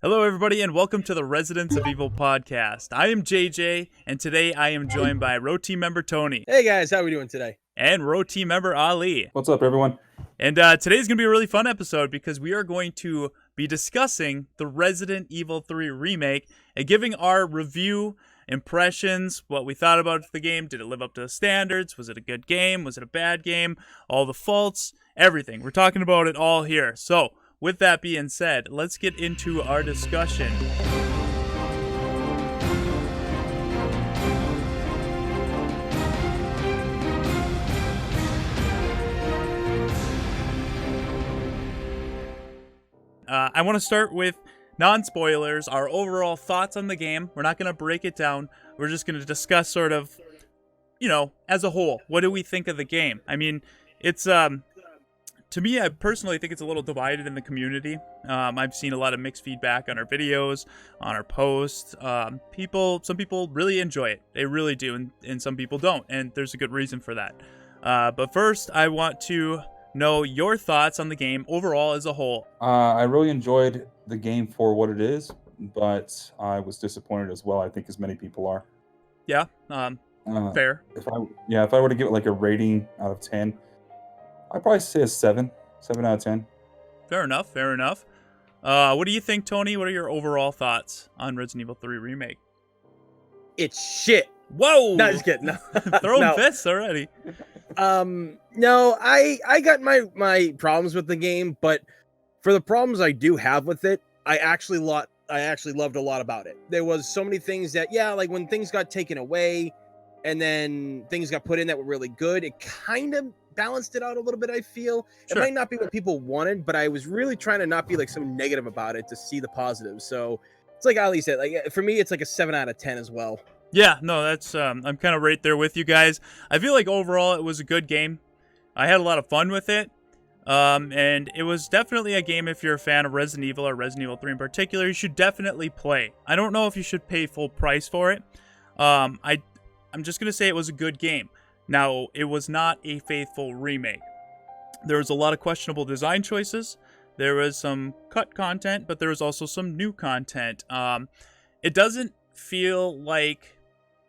Hello, everybody, and welcome to the Residents of Evil podcast. I am JJ, and today I am joined by ROE Team member Tony Hey guys, how are we doing today? and ROE Team member Ali. What's up, everyone? And today's going to be a really fun episode because we are going to be discussing the Resident Evil 3 remake and giving our review, impressions, what we thought about the game. Did it live up to the standards? Was it a good game? Was it a bad game? All the faults, everything. We're talking about it all here. So, with that being said, let's get into our discussion. I want to start with non-spoilers, our overall thoughts on the game. We're not going to break it down. We're just going to discuss sort of, as a whole, what do we think of the game? I mean, it's... To me, I personally think it's a little divided in the community. I've seen a lot of mixed feedback on our videos, on our posts. Some people really enjoy it. They really do, and some people don't, and there's a good reason for that. But first, I want to know your thoughts on the game overall as a whole. I really enjoyed the game for what it is, but I was disappointed as well, I think, as many people are. Yeah, fair. If I were to give it like a rating out of 10, I'd probably say a 7 out of 10. Fair enough. What do you think, Tony? What are your overall thoughts on Resident Evil 3 Remake? It's shit. Whoa! No, just kidding. No. Throwing fists already. No, I got my problems with the game, but for the problems I do have with it, I actually loved a lot about it. There was so many things that, like when things got taken away and then things got put in that were really good, it kind of balanced it out a little bit. I feel It might not be what people wanted, but I was really trying to not be like so negative about it to see the positives. So it's like Ali said, like for me, it's like a 7 out of 10 as well. Yeah, no, that's I'm kind of right there with you guys. I feel like overall it was a good game. I had a lot of fun with it. And it was definitely a game, if you're a fan of Resident Evil or Resident Evil 3 in particular, you should definitely play. I don't know if you should pay full price for it. I'm just going to say it was a good game. Now, it was not a faithful remake. There was a lot of questionable design choices. There was some cut content, but there was also some new content. It doesn't feel like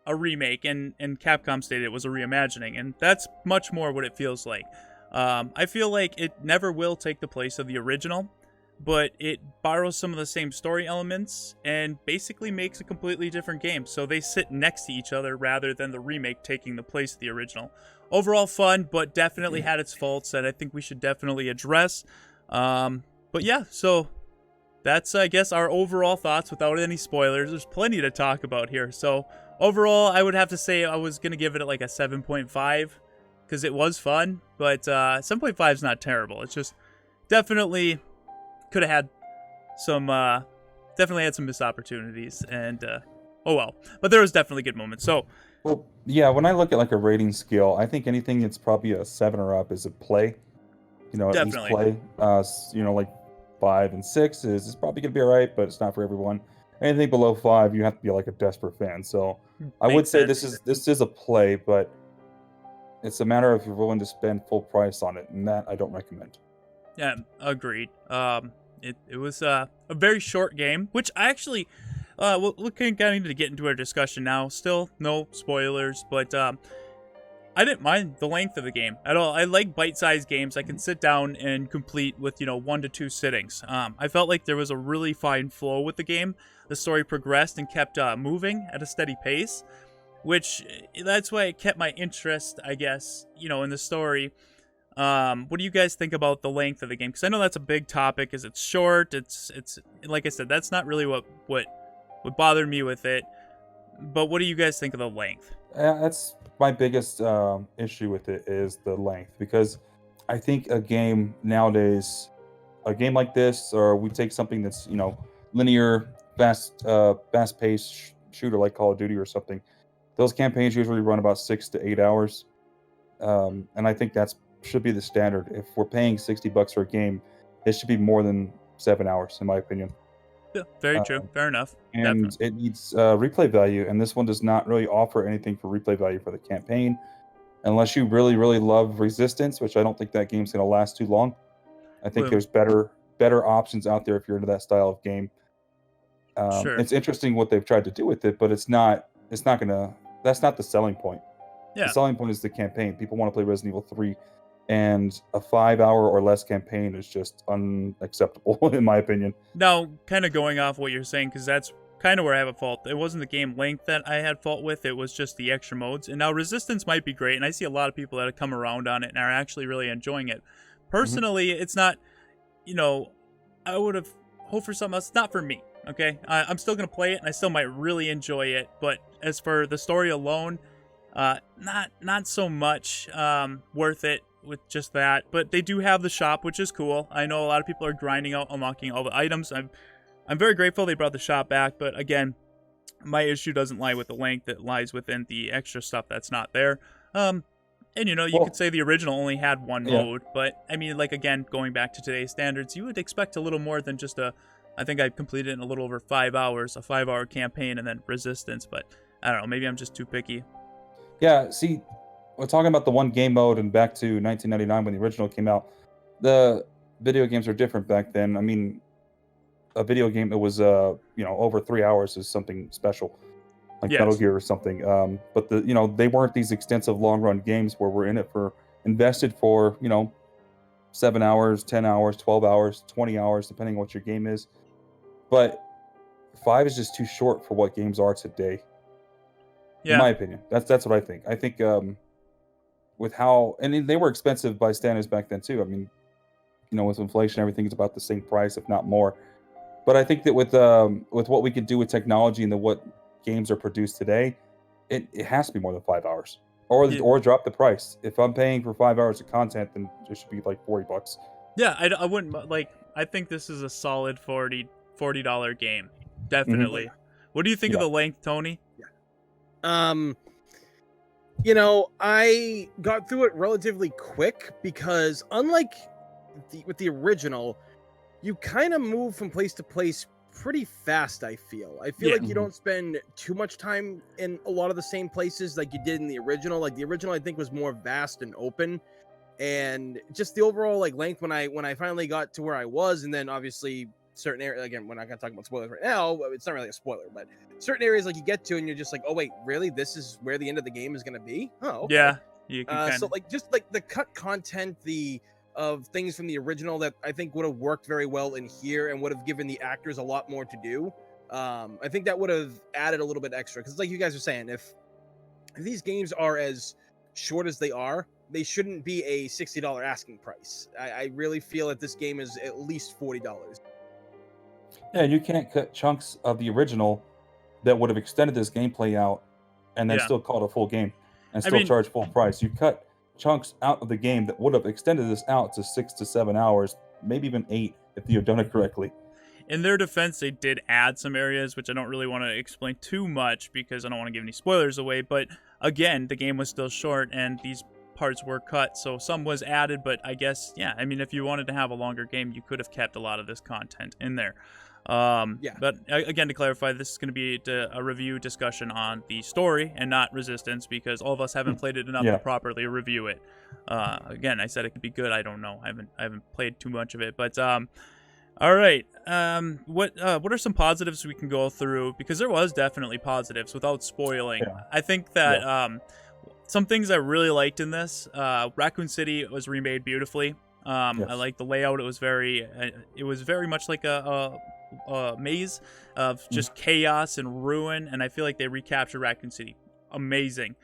a remake, and Capcom stated it was a reimagining, and that's much more what it feels like. I feel like it never will take the place of the original, but it borrows some of the same story elements and basically makes a completely different game. So they sit next to each other rather than the remake taking the place of the original. Overall fun, but definitely had its faults that I think we should definitely address. But yeah, so that's, I guess, our overall thoughts without any spoilers. There's plenty to talk about here. So overall, I would have to say I was going to give it like a 7.5 because it was fun, but 7.5 is not terrible. It's just definitely could have had some missed opportunities, and oh well. But there was definitely good moments. So, well, yeah, when I look at like a rating scale, I think anything that's probably a 7 or up is a play. At definitely. least play. Like 5 and 6 is probably gonna be alright, but it's not for everyone. Anything below 5, you have to be like a desperate fan. So I would say this is a play, but it's a matter of if you're willing to spend full price on it, and that I don't recommend. Yeah, agreed. It was a very short game, which I actually, we're kind of need to get into our discussion now. Still, no spoilers, but I didn't mind the length of the game at all. I like bite-sized games I can sit down and complete with, 1 to 2 sittings. I felt like there was a really fine flow with the game. The story progressed and kept moving at a steady pace, which that's why it kept my interest, I guess, in the story. What do you guys think about the length of the game? Because I know that's a big topic. Is it's short? It's like I said, that's not really what bothered me with it. But what do you guys think of the length? That's my biggest issue with it is the length, because I think a game nowadays, a game like this, or we take something that's linear, fast-paced shooter like Call of Duty or something. Those campaigns usually run about 6 to 8 hours, and I think that's should be the standard. If we're paying $60 for a game, it should be more than 7 hours, in my opinion. Yeah, very true. Fair enough. And Definitely. it needs replay value, and this one does not really offer anything for replay value for the campaign, unless you really, really love Resistance, which I don't think that game's going to last too long. I think there's better options out there if you're into that style of game. Sure. It's interesting what they've tried to do with it, but that's not the selling point. Yeah. The selling point is the campaign. People want to play Resident Evil 3, and a 5-hour or less campaign is just unacceptable, in my opinion. Now, kind of going off what you're saying, because that's kind of where I have a fault. It wasn't the game length that I had fault with. It was just the extra modes. And now Resistance might be great, and I see a lot of people that have come around on it and are actually really enjoying it. Personally, it's not, I would have hoped for something else. It's not for me, okay? I'm still going to play it, and I still might really enjoy it. But as for the story alone, not so much worth it with just that. But they do have the shop, which is cool. I know a lot of people are grinding out, unlocking all the items. I'm very grateful they brought the shop back, but again, my issue doesn't lie with the length. It lies within the extra stuff that's not there. And you could say the original only had one mode, but I mean, again, going back to today's standards, you would expect a little more than just I think I completed it in a little over 5 hours, a 5-hour campaign, and then Resistance, but I don't know, maybe I'm just too picky. Yeah, see, we're talking about the one game mode and back to 1999 when the original came out. The video games are different back then. I mean, a video game that was over 3 hours is something special, like Metal Gear or something. But they weren't these extensive long run games where we're invested for 7 hours, 10 hours, 12 hours, 20 hours, depending on what your game is. But 5 is just too short for what games are today. In my opinion, that's what I think. I think with how, and they were expensive by standards back then too. I mean, with inflation, everything is about the same price, if not more. But I think that with what we can do with technology and what games are produced today, it has to be more than 5 hours, or drop the price. If I'm paying for 5 hours of content, then it should be like $40. Yeah, I wouldn't I think this is a solid $40 game, definitely. Mm-hmm. What do you think of the length, Tony? I got through it relatively quick because unlike with the original, you kind of move from place to place pretty fast, I feel. Like you don't spend too much time in a lot of the same places like you did in the original. Like the original, I think, was more vast and open. And just the overall length when I finally got to where I was, and then obviously certain areas, again, we're not going to talk about spoilers right now. It's not really a spoiler, but certain areas you get to and you're just like, oh wait, really? This is where the end of the game is going to be? Oh, okay. Yeah. You can so just the cut content, of things from the original that I think would have worked very well in here and would have given the actors a lot more to do. I think that would have added a little bit extra, because like you guys are saying, if these games are as short as they are, they shouldn't be a $60 asking price. I really feel that this game is at least $40. Yeah, you can't cut chunks of the original that would have extended this gameplay out and then still call it a full game and still charge full price. You cut chunks out of the game that would have extended this out to 6 to 7 hours, maybe even 8 if you had done it correctly. In their defense, they did add some areas, which I don't really want to explain too much because I don't want to give any spoilers away. But again, the game was still short and these parts were cut, so some was added. But I guess, if you wanted to have a longer game, you could have kept a lot of this content in there. But again, to clarify, this is going to be a review discussion on the story and not Resistance, because all of us haven't played it enough to properly review it. Again, I said it could be good. I don't know. I haven't played too much of it, but all right. What are some positives we can go through? Because there was definitely positives without spoiling. I think that some things I really liked in this, Raccoon City was remade beautifully. I like the layout. It was very much like a maze of just chaos and ruin, and I feel like they recaptured Raccoon City amazing.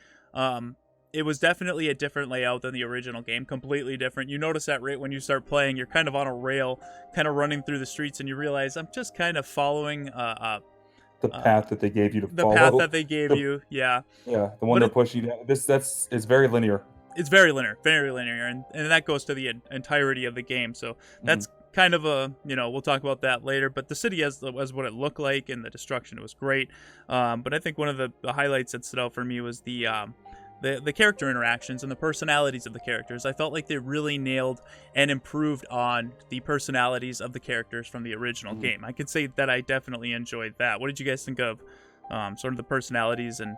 It was definitely a different layout than the original game, completely different. You notice that right when you start playing, you're kind of on a rail, kind of running through the streets, and you realize I'm just kind of following the path that they gave you to follow. The path that they gave you, the one they're pushing you down. It's very linear. It's very linear, and that goes to the entirety of the game. So that's kind of a, we'll talk about that later. But the city as what it looked like, and the destruction, it was great. But I think one of the highlights that stood out for me was the character interactions and the personalities of the characters. I felt like they really nailed and improved on the personalities of the characters from the original game. I could say that I definitely enjoyed that. What did you guys think of sort of the personalities and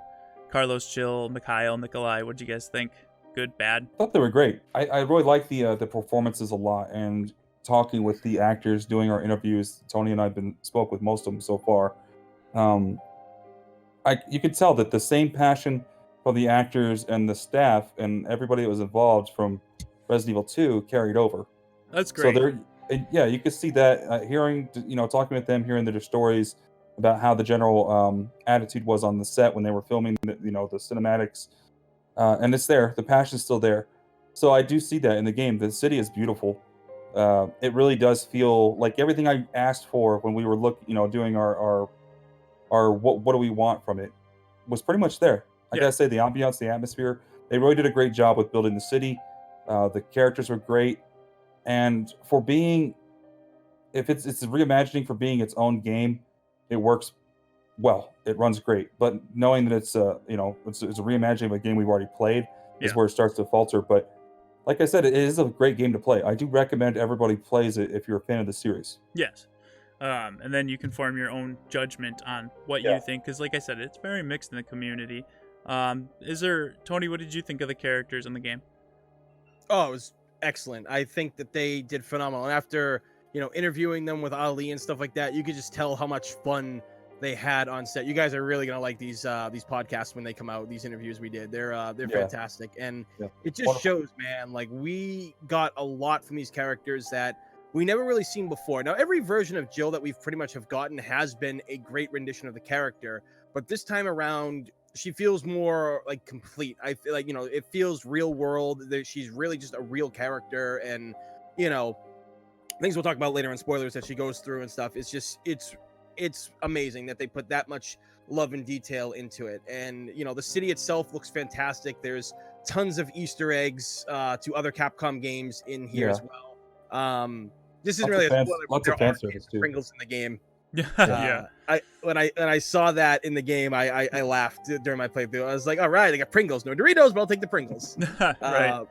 Carlos, Jill, Mikhail, Nikolai? What did you guys think? Good, bad? I thought they were great. I really like the performances a lot, and talking with the actors, doing our interviews, Tony and I spoke with most of them so far. You could tell that the same passion from the actors and the staff and everybody that was involved from Resident Evil 2 carried over. That's So great. yeah, you could see that talking with them, hearing their stories about how the general attitude was on the set when they were filming, the cinematics, and it's there. The passion's still there. So I do see that in the game. The city is beautiful. It really does feel like everything I asked for when we were doing our what do we want from it was pretty much there. I gotta say, the ambiance, the atmosphere, they really did a great job with building the city. The characters were great, and for being, if it's a reimagining for being its own game, it works well. It runs great. But knowing that it's a reimagining of a game we've already played is where it starts to falter. But like I said, it is a great game to play. I do recommend everybody plays it if you're a fan of the series. Yes. And then you can form your own judgment on what you think, because like I said, it's very mixed in the community. Tony, what did you think of the characters in the game? Oh, it was excellent. I think that they did phenomenal. And after, interviewing them with Ali and stuff like that, you could just tell how much fun they had on set. You guys are really gonna like these podcasts when they come out. These interviews we did, they're fantastic, and it just shows, man. Like, we got a lot from these characters that we never really seen before. Now, every version of Jill that we've pretty much have gotten has been a great rendition of the character, but this time around, she feels more like complete. I feel like, it feels real world. She's really just a real character, and things we'll talk about later in spoilers that she goes through and stuff. It's amazing that they put that much love and detail into it. And the city itself looks fantastic. There's tons of Easter eggs to other Capcom games in here as well. This isn't really a spoiler, but there are Pringles in the game. When I saw that in the game, I laughed during my playthrough. I was like, all right, I got Pringles, no Doritos, but I'll take the Pringles. Right.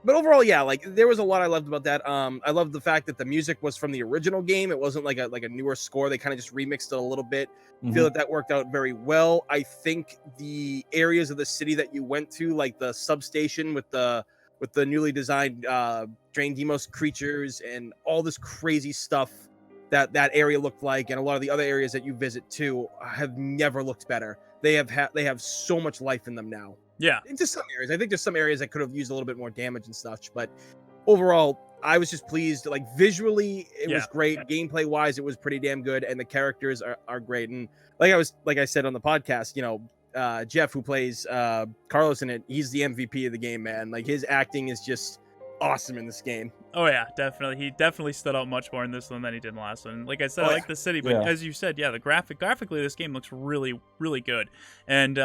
But overall, yeah, like, there was a lot I loved about that. I loved the fact that the music was from the original game. It wasn't like a newer score. They kind of just remixed it a little bit. I feel that worked out very well. I think the areas of the city that you went to, like the substation with the newly designed Drain Demos creatures and all this crazy stuff that area looked like, and a lot of the other areas that you visit too, have never looked better. They have so much life in them now. Yeah. Into some areas. I think there's some areas that could have used a little bit more damage and such, but overall, I was just pleased. Like, visually, it was great. Gameplay wise, it was pretty damn good, and the characters are great. And like I said on the podcast, Jeff, who plays Carlos in it, he's the MVP of the game, man. Like, his acting is just awesome in this game. Oh yeah, definitely. He definitely stood out much more in this one than he did in the last one. Like I said, I like the city, but as you said, the graphically, this game looks really, really good. And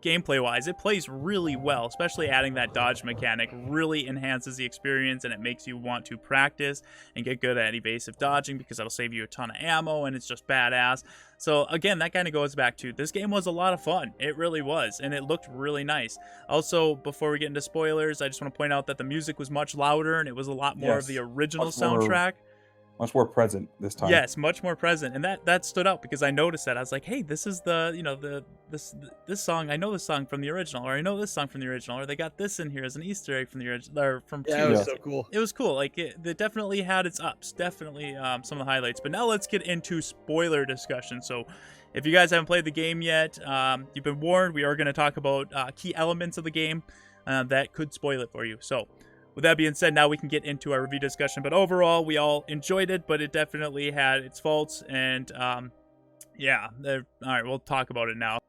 gameplay wise, it plays really well, especially adding that dodge mechanic really enhances the experience, and it makes you want to practice and get good at evasive dodging, because that'll save you a ton of ammo, and it's just badass. So again, that kind of goes back to, this game was a lot of fun. It really was, and it looked really nice. Also, before we get into spoilers, I just want to point out that the music was much louder, and it was a lot more of the original soundtrack. Much more present this time. Yes, much more present, and that stood out because I noticed that. I was like, hey, this is this song. I know this song from the original, or I know this song from the original, or they got this in here as an Easter egg from the original, or from 2. It was so cool. It was cool. Like, it definitely had its ups. Definitely some of the highlights. But now let's get into spoiler discussion. So, if you guys haven't played the game yet, you've been warned. We are going to talk about key elements of the game that could spoil it for you. So, with that being said, now we can get into our review discussion. But overall, we all enjoyed it, but it definitely had its faults. And all right, we'll talk about it now.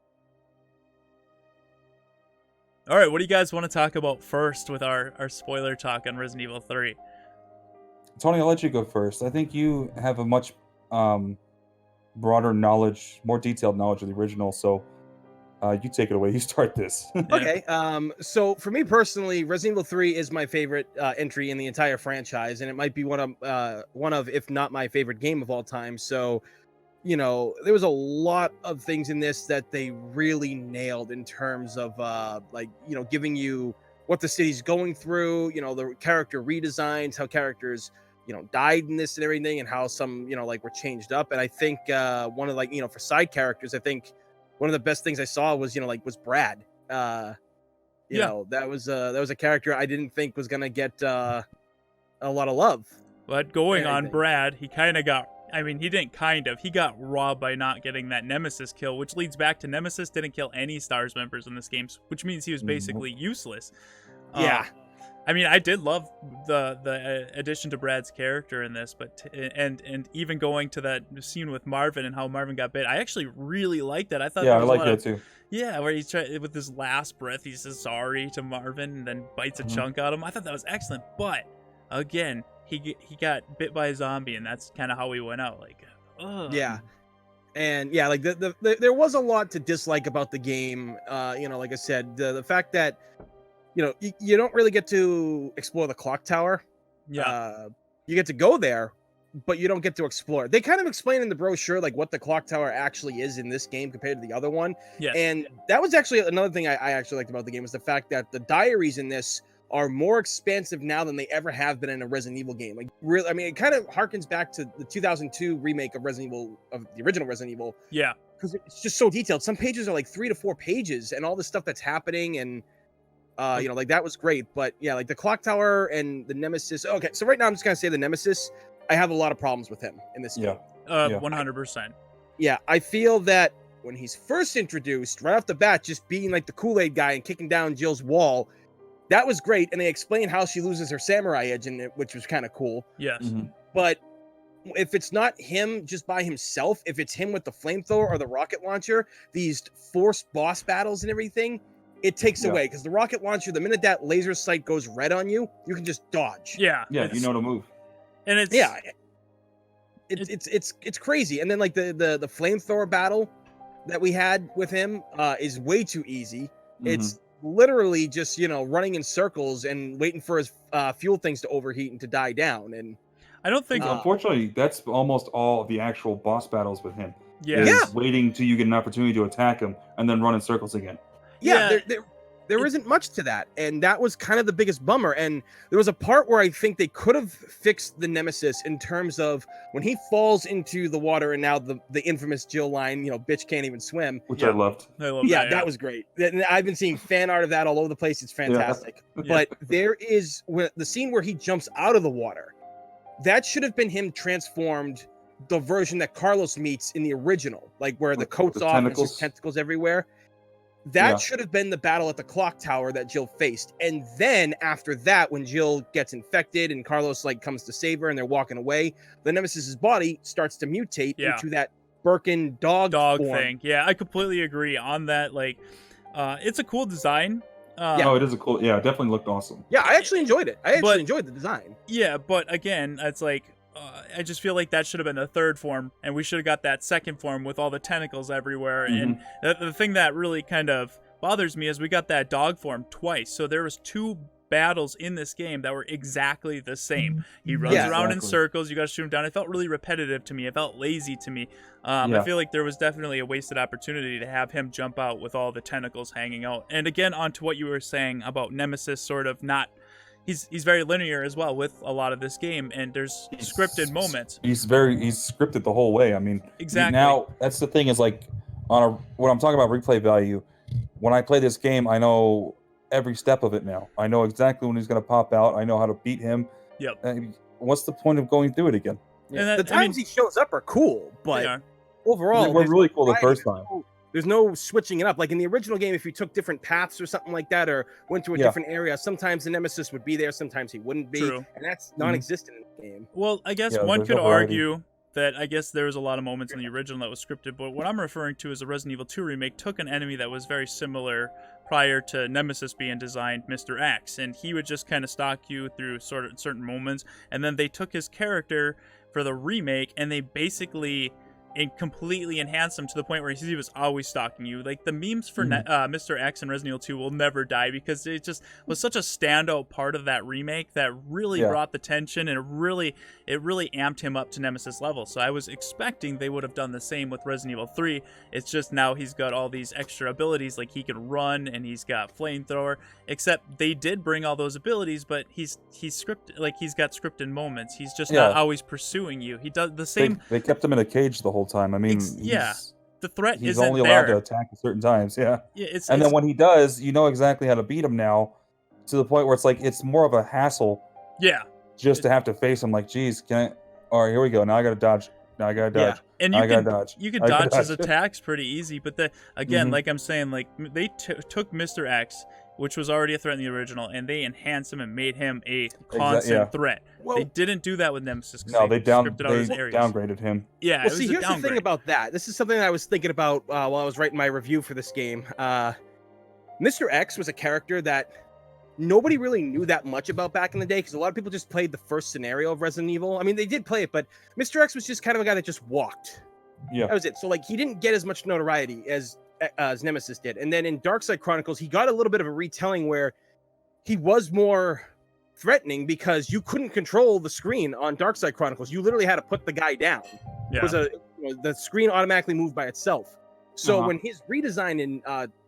All right, what do you guys want to talk about first with our spoiler talk on Resident Evil 3? Tony, I'll let you go first. I think you have a much broader knowledge, more detailed knowledge of the original, so you take it away. You start this. Okay. So for me personally, Resident Evil 3 is my favorite entry in the entire franchise, and it might be one of, if not my favorite game of all time. So, there was a lot of things in this that they really nailed in terms of giving you what the city's going through, the character redesigns, how characters, died in this and everything, and how some, were changed up. And I think one of for side characters, I think one of the best things I saw was, was Brad. That was a character I didn't think was gonna get a lot of love. But going on Brad, he kind of got I mean, he didn't kind of. He got robbed by not getting that Nemesis kill, which leads back to Nemesis didn't kill any STARS members in this game, which means he was basically useless. Yeah. I mean, I did love the addition to Brad's character in this, but and even going to that scene with Marvin and how Marvin got bit, I actually really liked that. I thought Yeah, I like that too. Yeah, where he's trying with his last breath, he says sorry to Marvin and then bites a chunk out of him. I thought that was excellent, but again, he got bit by a zombie, and that's kind of how he went out. Like, ugh. Yeah. And yeah, like there was a lot to dislike about the game. Like I said, the fact that you don't really get to explore the clock tower. Yeah. You get to go there, but you don't get to explore. They kind of explain in the brochure like what the clock tower actually is in this game compared to the other one. Yes. And that was actually another thing I actually liked about the game was the fact that the diaries in this are more expansive now than they ever have been in a Resident Evil game. Like, really, I mean, it kind of harkens back to the 2002 remake of Resident Evil, of the original Resident Evil. Yeah. Because it's just so detailed. Some pages are like 3 to 4 pages, and all the stuff that's happening, and like that was great. But yeah, like the clock tower and the Nemesis. Okay, so right now I'm just gonna say the Nemesis. I have a lot of problems with him in this game. 100%. Yeah, I feel that when he's first introduced, right off the bat, just being like the Kool-Aid guy and kicking down Jill's wall, that was great. And they explain how she loses her samurai edge in it, which was kind of cool. Yes. But if it's not him just by himself, if it's him with the flamethrower or the rocket launcher, these forced boss battles and everything, it takes away. Because the rocket launcher, the minute that laser sight goes red on you, you can just dodge. Yeah. Yeah, you know to move. And it's it's crazy. And then like the flamethrower battle that we had with him is way too easy. It's literally just running in circles and waiting for his fuel things to overheat and to die down. And I don't think unfortunately that's almost all of the actual boss battles with him. Yeah. Waiting till you get an opportunity to attack him and then run in circles again. There isn't much to that, and that was kind of the biggest bummer. And there was a part where I think they could have fixed the Nemesis in terms of when he falls into the water, and now the infamous Jill line, bitch can't even swim, which I loved. That was great. I've been seeing fan art of that all over the place. It's fantastic. But there is the scene where he jumps out of the water. That should have been him transformed, the version that Carlos meets in the original, like where the coat's off and there's tentacles everywhere. That should have been the battle at the clock tower that Jill faced. And then after that, when Jill gets infected and Carlos comes to save her and they're walking away, the Nemesis's body starts to mutate into that Birkin dog form. thing. Yeah, I completely agree on that. It's a cool design. It is a cool. Yeah, it definitely looked awesome. Yeah, I actually enjoyed it. I actually enjoyed the design. Yeah, but again, it's like I just feel like that should have been the third form, and we should have got that second form with all the tentacles everywhere. And the thing that really kind of bothers me is we got that dog form twice. So there was 2 battles in this game that were exactly the same. He runs around in circles. You got to shoot him down. It felt really repetitive to me. It felt lazy to me. I feel like there was definitely a wasted opportunity to have him jump out with all the tentacles hanging out. And again, onto what you were saying about Nemesis sort of not... He's very linear as well with a lot of this game, and there's scripted moments. He's scripted the whole way. I mean, exactly. Now that's the thing is when I'm talking about replay value, when I play this game, I know every step of it now. I know exactly when he's going to pop out. I know how to beat him. Yep. What's the point of going through it again? Yeah. The times he shows up are cool, but overall, they were really cool the first time. There's no switching it up. Like in the original game, if you took different paths or something like that, or went to a different area, sometimes the Nemesis would be there, sometimes he wouldn't be. True. And that's non-existent in the game. Well, I guess one could argue that there was a lot of moments in the original that was scripted, but what I'm referring to is the Resident Evil 2 remake took an enemy that was very similar prior to Nemesis being designed, Mr. X, and he would just kind of stalk you through sort of certain moments, and then they took his character for the remake, and they basically... and completely enhanced him to the point where he was always stalking you. Like the memes for Mr. X and Resident Evil 2 will never die because it just was such a standout part of that remake that really brought the tension, and it really amped him up to Nemesis level. So I was expecting they would have done the same with Resident Evil 3. It's just now he's got all these extra abilities, like he can run and he's got flamethrower, except they did bring all those abilities, but he's scripted, like he's got scripted moments. He's just not always pursuing you. He does the same. They kept him in a cage the whole time. I mean, the threat he's isn't only there. allowed to attack at certain times. Then when he does, you know exactly how to beat him now, to the point where it's like it's more of a hassle. Yeah. Just to have to face him. Like, geez, all right, here we go. Now I got to dodge Now I gotta Yeah. dodge. And I gotta dodge. you could I gotta dodge his dodge. attacks pretty easy, but again, Mhm. like I'm saying, like they took Mr. X, which was already a threat in the original, and they enhanced him and made him a constant threat. Well, they didn't do that with Nemesis. No, they scripted out his areas. downgraded him. Yeah, well, it was see, a here's the downgrade. thing about that. This is something that I was thinking about while I was writing my review for this game. Mr. X was a character that nobody really knew that much about back in the day because a lot of people just played the first scenario of Resident Evil. I mean, they did play it, but Mr. X was just kind of a guy that just walked. Yeah. That was it. So like he didn't get as much notoriety as Nemesis did. And then in Darkside Chronicles, he got a little bit of a retelling where he was more threatening because you couldn't control the screen on Darkside Chronicles. You literally had to put the guy down. Yeah. It was the screen automatically moved by itself. So when his redesign in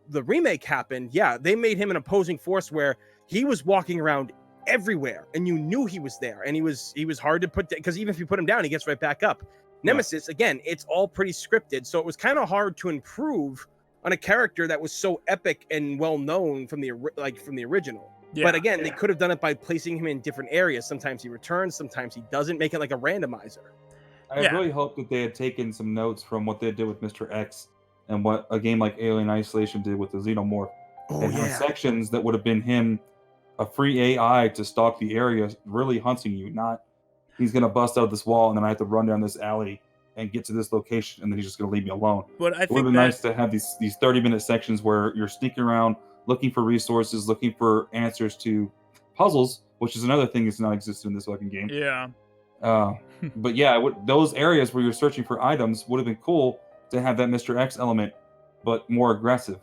the remake happened, yeah, they made him an opposing force where he was walking around everywhere and you knew he was there, and he was hard to put down because even if you put him down, he gets right back up. Nemesis, again, it's all pretty scripted, so it was kind of hard to improve on a character that was so epic and well known from the original. Yeah, but again, they could have done it by placing him in different areas. Sometimes he returns, sometimes he doesn't. Make it like a randomizer. I really hope that they had taken some notes from what they did with Mr. X and what a game like Alien Isolation did with the Xenomorph. And sections that would have been him, a free AI to stalk the area, really hunting you, not he's going to bust out this wall and then I have to run down this alley and get to this location and then he's just going to leave me alone. But I think it would have been nice to have these 30-minute sections where you're sneaking around, looking for resources, looking for answers to puzzles, which is another thing that's not existent in this fucking game. Yeah. But yeah, those areas where you're searching for items would have been cool to have that Mr. X element, but more aggressive.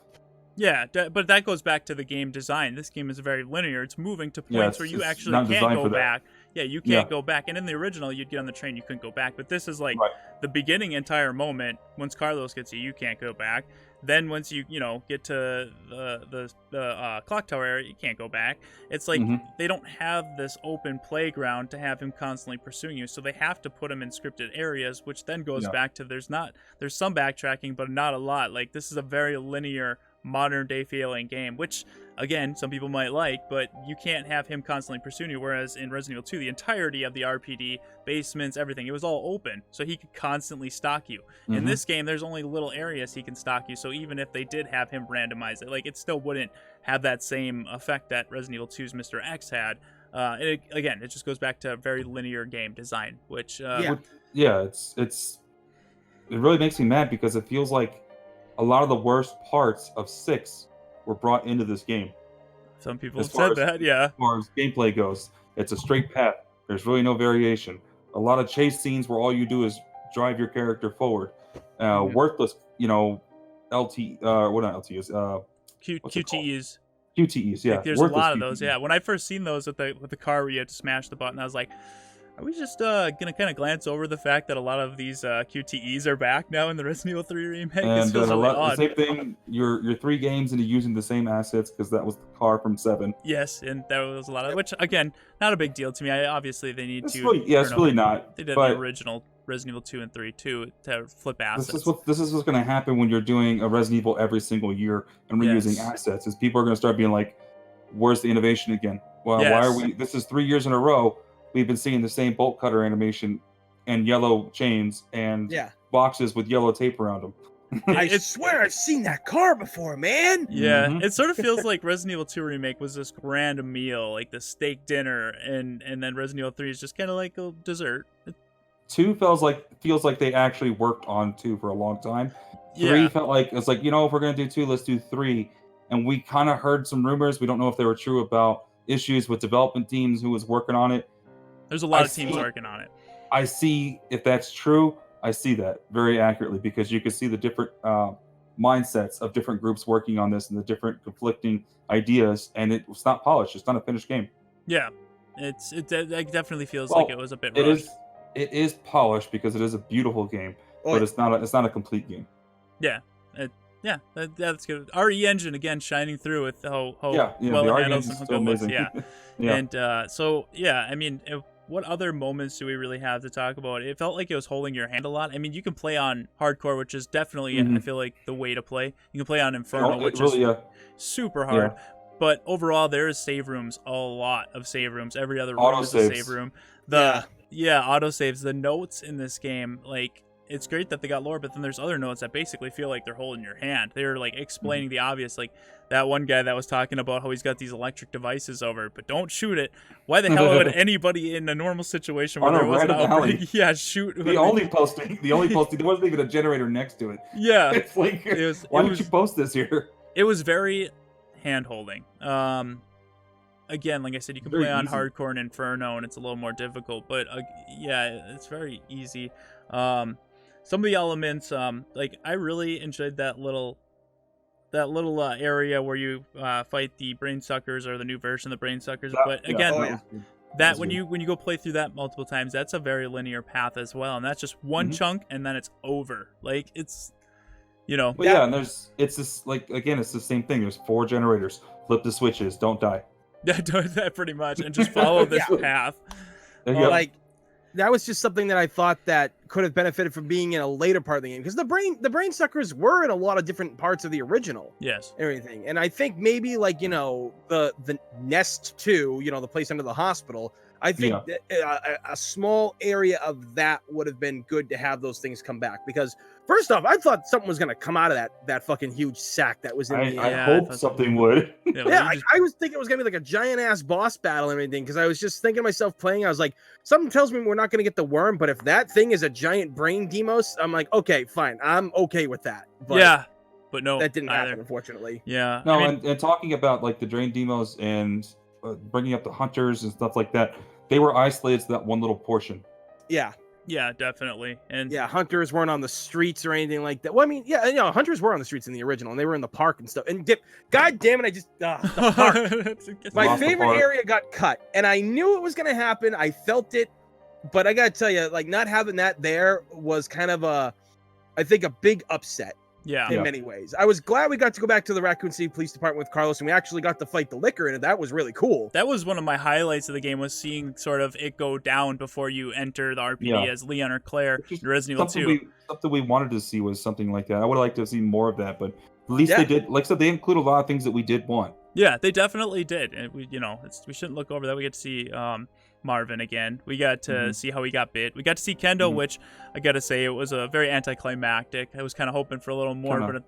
Yeah, but that goes back to the game design. This game is very linear. It's moving to points where you actually can't go back. Yeah, you can't go back. And in the original, you'd get on the train, you couldn't go back. But this is like the beginning entire moment. Once Carlos gets you can't go back. Then once you get to the clock tower area, you can't go back. It's like they don't have this open playground to have him constantly pursuing you, so they have to put him in scripted areas, which then goes back to there's some backtracking, but not a lot. Like this is a very linear modern day feeling game, which again some people might like, but you can't have him constantly pursuing you, whereas in Resident Evil 2 the entirety of the RPD, basements, everything, it was all open, so he could constantly stalk you. In this game there's only little areas he can stalk you, so even if they did have him randomize it, like it still wouldn't have that same effect that Resident Evil 2's Mr. X had. Again, it just goes back to a very linear game design, which it really makes me mad because it feels like a lot of the worst parts of 6 were brought into this game. Some people have said that, yeah. As far as gameplay goes, it's a straight path. There's really no variation. A lot of chase scenes where all you do is drive your character forward. Worthless, QTEs. QTEs, yeah. Like, there's a lot of those, yeah. When I first seen those with the car where you had to smash the button, I was like, are we just gonna kind of glance over the fact that a lot of these QTEs are back now in the Resident Evil 3 remake? And it feels really odd. The same thing, you're 3 games into using the same assets because that was the car from 7. Yes, and there was a lot of, which again, not a big deal to me. Obviously they need to. It's really not. They did the original Resident Evil 2 and 3 too to flip assets. This is what's going to happen when you're doing a Resident Evil every single year and reusing assets. Is people are going to start being like, "Where's the innovation again? Well, why are we? This is 3 years in a row. We've been seeing the same bolt cutter animation and yellow chains and boxes with yellow tape around them." I swear I've seen that car before, man. Yeah, it sort of feels like Resident Evil 2 remake was this grand meal, like the steak dinner, and then Resident Evil 3 is just kind of like a dessert. 2 feels like they actually worked on 2 for a long time. 3 felt like it's like, if we're gonna do 2, let's do 3. And we kind of heard some rumors. We don't know if they were true about issues with development teams who was working on it. There's a lot of teams working on it. I see if that's true. I see that very accurately because you can see the different mindsets of different groups working on this and the different conflicting ideas, and it's not polished. It's not a finished game. Yeah, it definitely feels like it was a bit rushed. It is polished because it is a beautiful game, but it's not a complete game. Yeah, that's good. RE Engine again shining through with how well it handles and how good it looks. Yeah, yeah. And I mean, what other moments do we really have to talk about? It felt like it was holding your hand a lot. I mean, you can play on hardcore, which is definitely I feel like the way to play. You can play on Inferno, which is super hard. Yeah. But overall, there is save rooms, a lot of save rooms. Every other room is a save room. Yeah, autosaves. The notes in this game, like, it's great that they got lore, but then there's other notes that basically feel like they're holding your hand. They're like explaining the obvious, like that one guy that was talking about how he's got these electric devices over, but don't shoot it. Why the hell would anybody in a normal situation where there was an outbreak, shoot? The only posting, there wasn't even a generator next to it. Yeah, it's like, why did you post this here? It was very hand holding. Again, like I said, you can play on hardcore and Inferno, and it's a little more difficult, but yeah, it's very easy. Some of the elements, like I really enjoyed that little area where you fight the brain suckers, or the new version of the brain suckers. But again, when you go play through that multiple times, that's a very linear path as well, and that's just one chunk, and then it's over. Like it's, Well, yeah, and it's this, like, again, it's the same thing. There's 4 generators. Flip the switches. Don't die. That pretty much, and just follow this path. Like, that was just something that I thought that could have benefited from being in a later part of the game, because the brain suckers were in a lot of different parts of the original. Yes. Everything. And I think maybe, like, the Nest 2, the place under the hospital, I think a small area of that would have been good to have those things come back, because first off, I thought something was going to come out of that fucking huge sack that was in the I hope something would. I was thinking it was going to be like a giant ass boss battle and everything, because I was just thinking to myself playing, I was like, something tells me we're not going to get the worm, but if that thing is a giant brain demos, I'm like, okay, fine, I'm okay with that. But but no, that didn't happen, unfortunately. Yeah. No, and talking about like the drain demos and bringing up the hunters and stuff like that, they were isolated to that one little portion. Yeah, definitely. And hunters weren't on the streets or anything like that. Well, I mean, hunters were on the streets in the original, and they were in the park and stuff. And god damn it, I just the park. My favorite area got cut, and I knew it was gonna happen. I felt it, but I gotta tell you, like, not having that there was kind of I think a big upset. In many ways. I was glad we got to go back to the Raccoon City Police Department with Carlos, and we actually got to fight the liquor in it. That was really cool. That was one of my highlights of the game, was seeing sort of it go down before you enter the RPD as Leon or Claire in Resident Evil 2. Something we wanted to see was something like that. I would have liked to have seen more of that, but at least they did. Like I said, they include a lot of things that we did want. Yeah, they definitely did. And we shouldn't look over that. We get to see Marvin again. We got to see how he got bit. We got to see Kendo, which I gotta say, it was a very anticlimactic. I was kind of hoping for a little more, but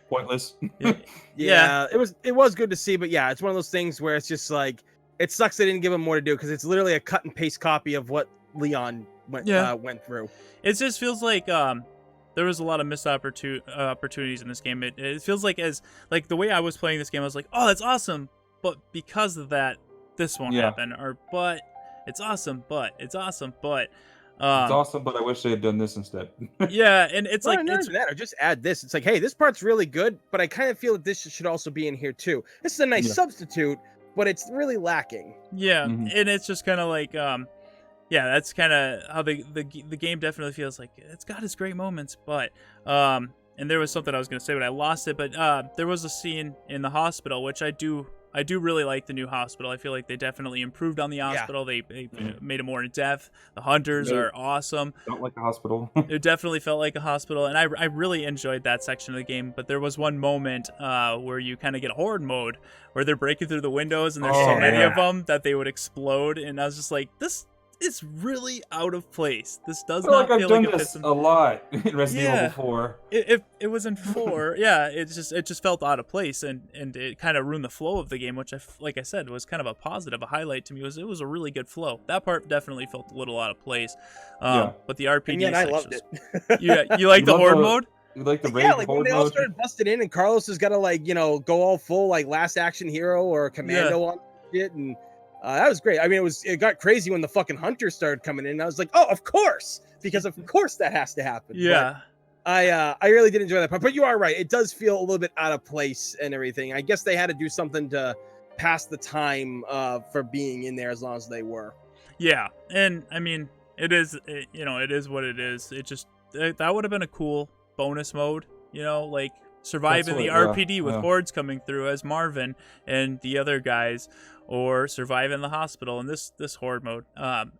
pointless. It was good to see, but yeah, it's one of those things where it's just like, it sucks they didn't give him more to do, because it's literally a cut and paste copy of what Leon went through. It just feels like there was a lot of missed opportunities in this game. It feels like, as like the way I was playing this game, I was like, oh, that's awesome, but because of that, this won't happen. But it's awesome, but it's awesome, but it's awesome, but I wish they had done this instead. And it's like, it's that, or just add this. It's like, hey, this part's really good, but I kind of feel that this should also be in here too. This is a nice substitute, but it's really lacking. And it's just kind of like, that's kind of how the game definitely feels like. It's got its great moments, but and there was something I was going to say, but I lost it. But there was a scene in the hospital, which I do really like the new hospital. I feel like they definitely improved on the hospital. They made it more in depth. The hunters are awesome. Felt like a hospital. It definitely felt like a hospital, and I really enjoyed that section of the game. But there was one moment where you kind of get horde mode, where they're breaking through the windows, and there's so many of them that they would explode. And I was just like, this is really out of place. This does not feel like it fits in. A lot in Resident Evil 4. It was in 4. it just felt out of place, and it kind of ruined the flow of the game, which like I said, was kind of a positive, a highlight to me. It was a really good flow. That part definitely felt a little out of place. But the RPG and I loved it. You like the horde mode? You like the raid like when they all started busting in, and Carlos has got to go all full like last action hero or commando on it, and that was great. I mean, it got crazy when the fucking hunters started coming in. I was like, oh, of course, because of course that has to happen. Yeah. But I really did enjoy that part. But you are right. It does feel a little bit out of place and everything. I guess they had to do something to pass the time for being in there as long as they were. Yeah. And I mean, it is what it is. It just, that would have been a cool bonus mode, like survive in the RPD with hordes coming through as Marvin and the other guys, or survive in the hospital in this horde mode.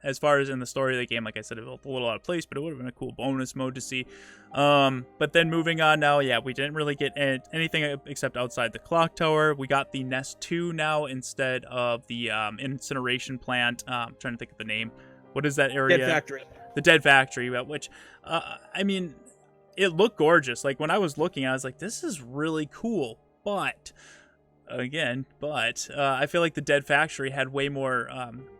As far as in the story of the game, like I said, it felt a little out of place, but it would have been a cool bonus mode to see. But then moving on now, we didn't really get anything except outside the clock tower. We got the Nest 2 now instead of the incineration plant. I'm trying to think of the name. what is that area? Dead Factory. The Dead Factory, which, I mean, it looked gorgeous. Like, when I was looking, I was like, this is really cool. But, I feel like the Dead Factory had way more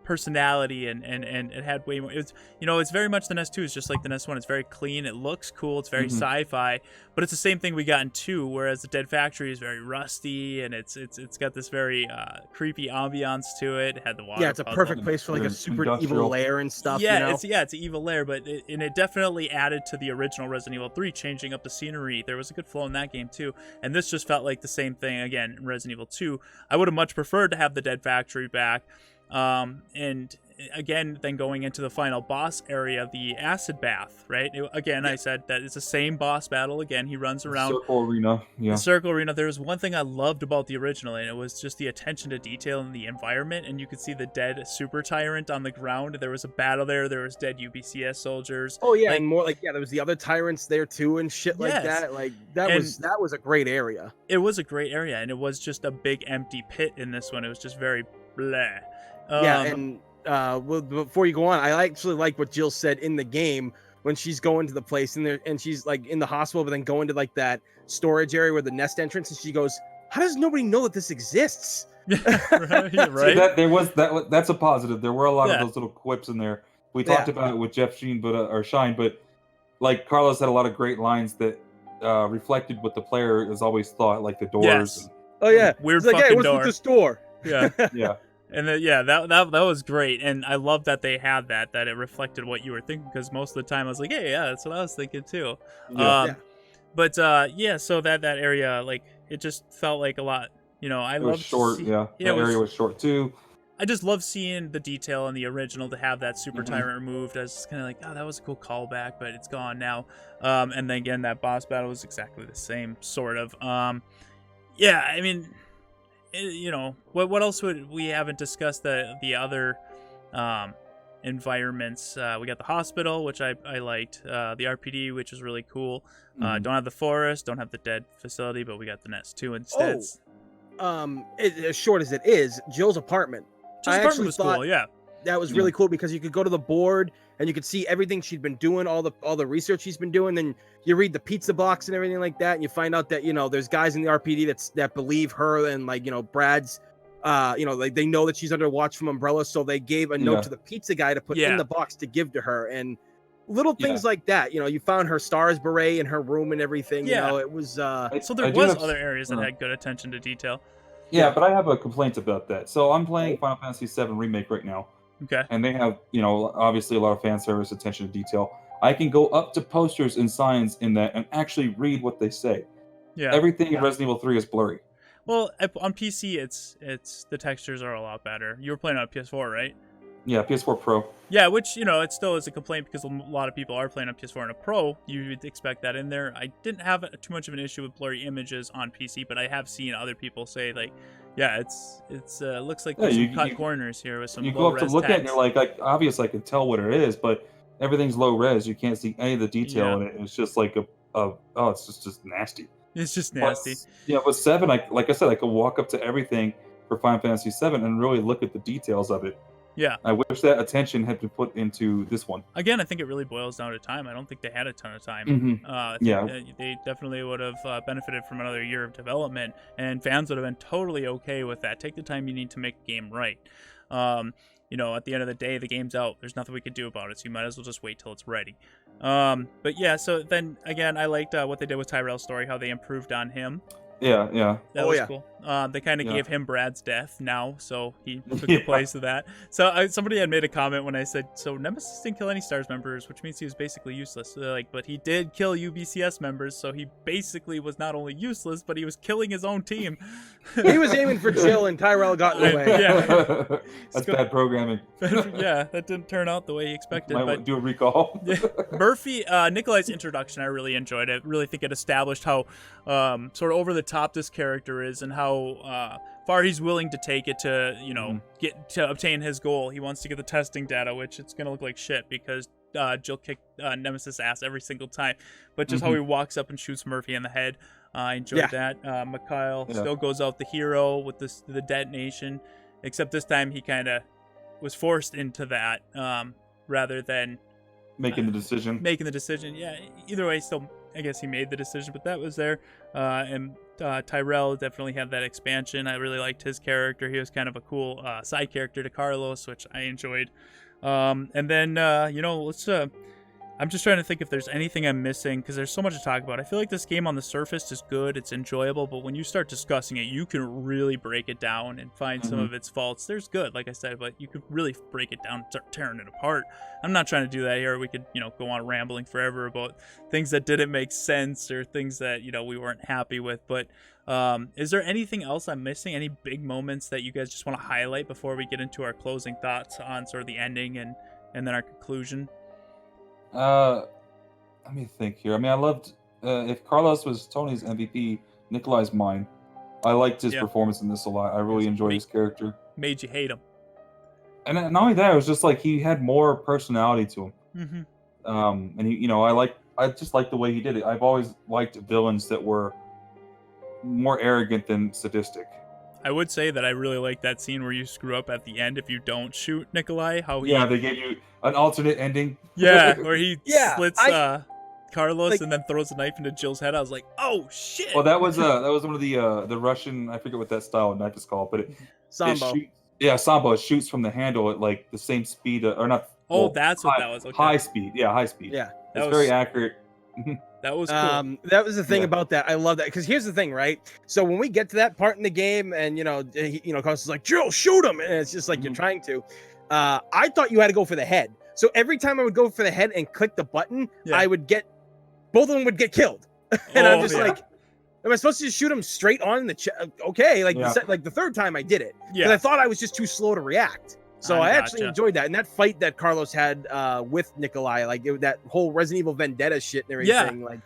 personality and it had way more. It's, you know, it's very much the NES 2 is just like the NES 1. It's very clean. It looks cool. It's very sci-fi. But it's the same thing we got in 2, whereas the Dead Factory is very rusty and it's got this very creepy ambiance to it. It had the water. Yeah, it's a perfect place for like a super evil lair and stuff. Yeah, you know? it's an evil lair, but it definitely added to the original Resident Evil 3, changing up the scenery. There was a good flow in that game too, and this just felt like the same thing again in Resident Evil 2. I would have much preferred to have the Dead Factory back, and again, then going into the final boss area, the acid bath, right? I said that it's the same boss battle again. He runs around Circle arena. Yeah. the circle arena. There was one thing I loved about the original, and it was just the attention to detail in the environment. And you could see the dead super tyrant on the ground. There was a battle there. There was dead UBCS soldiers. Oh yeah, and more like there was the other tyrants there too and shit like that. Like that was a great area. It was a great area, and it was just a big empty pit in this one. It was just very bleh. And well, before you go on, I actually like what Jill said in the game when she's going to the place and she's like in the hospital, but then going to like that storage area where the nest entrance, and she goes, "How does nobody know that this exists?" right. See, that's a positive. There were a lot of those little quips in there. We talked about it with Jeff Sheen, but like Carlos had a lot of great lines that reflected what the player has always thought, like the doors. Yes. Oh yeah, weird it's like, fucking what's door. with this door? Yeah. Yeah. And then, that was great, and I love that they had that it reflected what you were thinking, because most of the time I was like, hey, yeah, that's what I was thinking too. Yeah. But so that area, like, it just felt like a lot. You know, It was short. That area was short too. I just love seeing the detail in the original to have that super tyrant removed. I was just kind of like, oh, that was a cool callback, but it's gone now. And then again, that boss battle was exactly the same, sort of. Yeah, I mean, you know, what else would we haven't discussed? The other environments. We got the hospital, which I liked. The RPD, which is really cool. Don't have the forest, don't have the dead facility, but we got the nest too instead. As short as it is, Jill's apartment. Jill's apartment was cool, yeah. That was really cool because you could go to the board and you could see everything she'd been doing, all the research she's been doing. Then you read the pizza box and everything like that, and you find out that, you know, there's guys in the RPD that believe her and, like, you know, Brad's, you know, like they know that she's under watch from Umbrella, so they gave a note to the pizza guy to put in the box to give to her, and little things like that. You know, you found her stars beret in her room and everything. You know, it was. So there was other areas that had good attention to detail. Yeah, but I have a complaint about that. So I'm playing Final Fantasy VII Remake right now. Okay. And they have, you know, obviously a lot of fan service, attention to detail. I can go up to posters and signs in that and actually read what they say. Yeah. Everything in Resident Evil 3 is blurry. Well, on PC, it's the textures are a lot better. You were playing on PS4, right? Yeah, PS4 Pro. Yeah, which, you know, it still is a complaint because a lot of people are playing on PS4 and a Pro. You would expect that in there. I didn't have too much of an issue with blurry images on PC, but I have seen other people say, like, yeah, it's looks like there's some cut corners here with some you low go up to res look text. at it and you're like, obviously I can tell what it is, but everything's low res. You can't see any of the detail in it. It's just like it's just nasty. It's just nasty. But 7, like I said, I could walk up to everything for Final Fantasy 7 and really look at the details of it. Yeah. I wish that attention had been put into this one. Again, I think it really boils down to time. I don't think they had a ton of time. They definitely would have benefited from another year of development, and fans would have been totally okay with that. Take the time you need to make a game right. You know, at the end of the day, the game's out. There's nothing we can do about it, so you might as well just wait till it's ready. But yeah, so then again, I liked what they did with Tyrell's story, how they improved on him. Yeah. That was cool. They kind of gave him Brad's death now, so he took the place of that. So somebody had made a comment when I said, so Nemesis didn't kill any STARS members, which means he was basically useless. So they're like, but he did kill UBCS members, so he basically was not only useless, but he was killing his own team. He was aiming for Jill, and Tyrell got in the way. Yeah. That's bad programming. Yeah, that didn't turn out the way he expected. Might do a recall. Murphy, Nikolai's introduction, I really enjoyed it. Really think it established how sort of over the top this character is, and how far he's willing to take it to, you know, get to obtain his goal. He wants to get the testing data, which it's gonna look like shit because Jill kicked Nemesis' ass every single time. But just how he walks up and shoots Murphy in the head, I enjoyed that. Mikhail still goes out the hero with the detonation, except this time he kind of was forced into that. rather than Making the decision. Yeah, either way, still, I guess he made the decision, but that was there. And Tyrell definitely had that expansion. I really liked his character. He was kind of a cool side character to Carlos, which I enjoyed. And then, let's... I'm just trying to think if there's anything I'm missing, because there's so much to talk about. I feel like this game on the surface is good, it's enjoyable, but when you start discussing it, you can really break it down and find some of its faults. There's good, like I said, but you could really break it down and start tearing it apart. I'm not trying to do that here. We could, go on rambling forever about things that didn't make sense or things that, we weren't happy with. But is there anything else I'm missing? Any big moments that you guys just want to highlight before we get into our closing thoughts on sort of the ending and then our conclusion? Let me think here. I mean, I loved if Carlos was Tony's MVP, Nikolai's mine. I liked his performance in this a lot. I really enjoyed his character. Made you hate him. And not only that, it was just like he had more personality to him. And he, I just liked the way he did it. I've always liked villains that were more arrogant than sadistic. I would say that I really like that scene where you screw up at the end if you don't shoot Nikolai. They gave you an alternate ending. Yeah, where he slits Carlos and then throws a knife into Jill's head. I was like, oh shit. Well, that was one of the Russian. I forget what that style of knife is called, but Sambo. Sambo. It shoots from the handle at like the same speed, or not. Oh, that's what that was. Okay. High speed. Yeah, high speed. Yeah, it's very accurate. That was cool. That was the thing about that. I love that, because here's the thing, right? So when we get to that part in the game, and Carlos is like, Jill, shoot him, and it's just like you're trying to. I thought you had to go for the head. So every time I would go for the head and click the button, I would get both of them would get killed, and I'm just like, am I supposed to just shoot him straight on in the chest? Okay, the third time I did it, because I thought I was just too slow to react. So I actually enjoyed that. And that fight that Carlos had with Nikolai, that whole Resident Evil Vendetta shit and everything,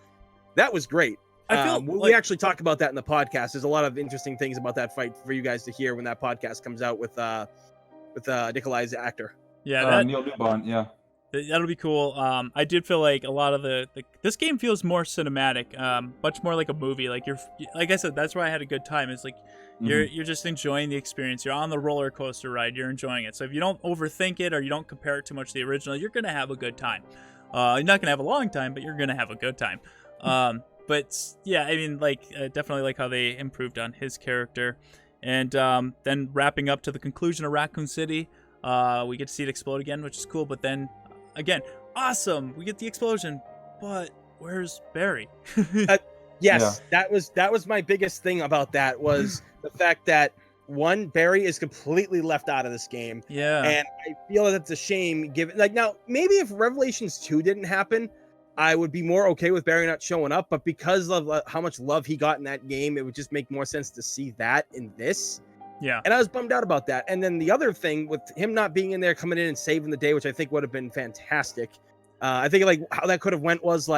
that was great. I feel we actually talk about that in the podcast. There's a lot of interesting things about that fight for you guys to hear when that podcast comes out with Nikolai's actor. Yeah, Neil Newbon, that'll be cool. I did feel like a lot of this game feels more cinematic, much more like a movie. Like I said, that's why I had a good time. It's like you're just enjoying the experience. You're on the roller coaster ride. You're enjoying it. So if you don't overthink it or you don't compare it too much to the original, you're gonna have a good time. You're not gonna have a long time, but you're gonna have a good time. But yeah, I mean, definitely like how they improved on his character, and then wrapping up to the conclusion of Raccoon City, we get to see it explode again, which is cool. But then again, awesome, we get the explosion, but where's Barry? Yes, that was my biggest thing about that, was the fact that Barry is completely left out of this game. Yeah, and I feel that's a shame. Given now, maybe if Revelations 2 didn't happen, I would be more okay with Barry not showing up. But because of how much love he got in that game, it would just make more sense to see that in this. Yeah, and I was bummed out about that. And then the other thing with him not being in there, coming in and saving the day, which I think would have been fantastic. I think how that could have went was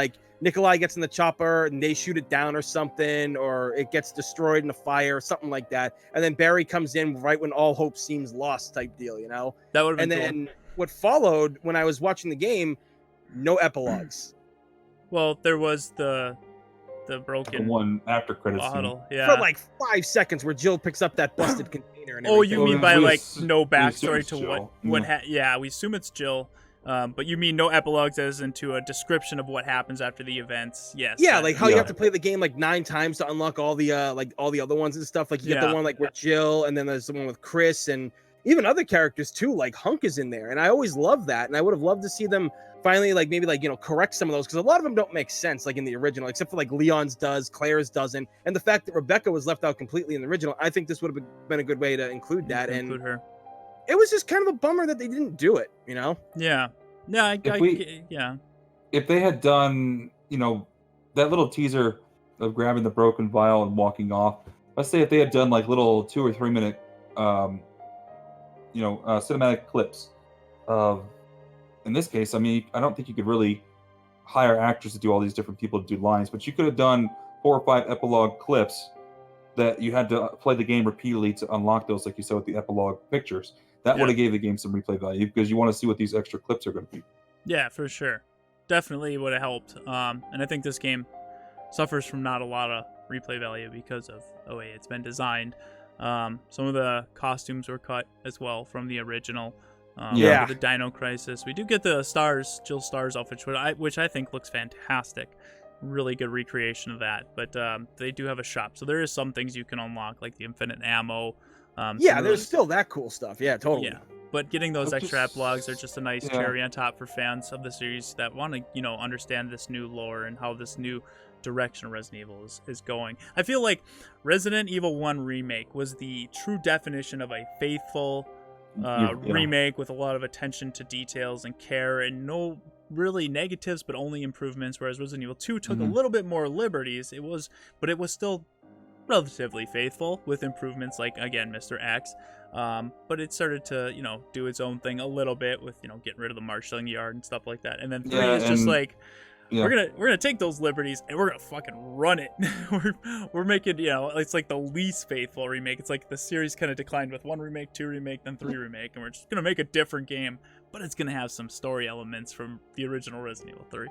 Nikolai gets in the chopper and they shoot it down or something, or it gets destroyed in a fire or something like that. And then Barry comes in right when all hope seems lost type deal, That would have been cool. And then what followed when I was watching the game, no epilogues. Well, there was the broken one after credits bottle, scene. For 5 seconds where Jill picks up that busted container and everything. Oh, you mean by no backstory to Jill. we assume it's Jill. But you mean no epilogues as into a description of what happens after the events? Yes. Yeah, you have to play the game 9 times to unlock all the all the other ones and stuff. You get the one with Jill, and then there's the one with Chris, and even other characters too. Hunk is in there, and I always love that. And I would have loved to see them finally correct some of those, because a lot of them don't make sense in the original, except for Leon's does, Claire's doesn't, and the fact that Rebecca was left out completely in the original. I think this would have been a good way to include that and include her. It was just kind of a bummer that they didn't do it, Yeah. Yeah, If they had done, that little teaser of grabbing the broken vial and walking off, let's say if they had done little 2 or 3 minute, cinematic clips of, in this case, I mean, I don't think you could really hire actors to do all these different people to do lines, but you could have done 4 or 5 epilogue clips that you had to play the game repeatedly to unlock those, like you said with the epilogue pictures. That would have gave the game some replay value, because you want to see what these extra clips are going to be. Yeah, for sure. Definitely would have helped. And I think this game suffers from not a lot of replay value because of the way it's been designed. Some of the costumes were cut as well from the original. Yeah. The Dino Crisis. We do get the Jill Stars outfit, which I think looks fantastic. Really good recreation of that. But they do have a shop, so there is some things you can unlock, like the infinite ammo. There's still that cool stuff. Yeah, totally. Yeah, but getting those extra epilogues are just a nice cherry on top for fans of the series that want to, understand this new lore and how this new direction Resident Evil is going. I feel like Resident Evil 1 Remake was the true definition of a faithful remake with a lot of attention to details and care and no really negatives but only improvements, whereas Resident Evil 2 took a little bit more liberties. It was still relatively faithful with improvements like, again, Mr. X. But it started to, do its own thing a little bit with, getting rid of the marshalling yard and stuff like that. And then 3 is just like, we're gonna take those liberties and we're gonna fucking run it. we're making, it's like the least faithful remake. It's like the series kind of declined with 1 remake, 2 remake, then 3 remake, and we're just gonna make a different game, but it's gonna have some story elements from the original Resident Evil 3.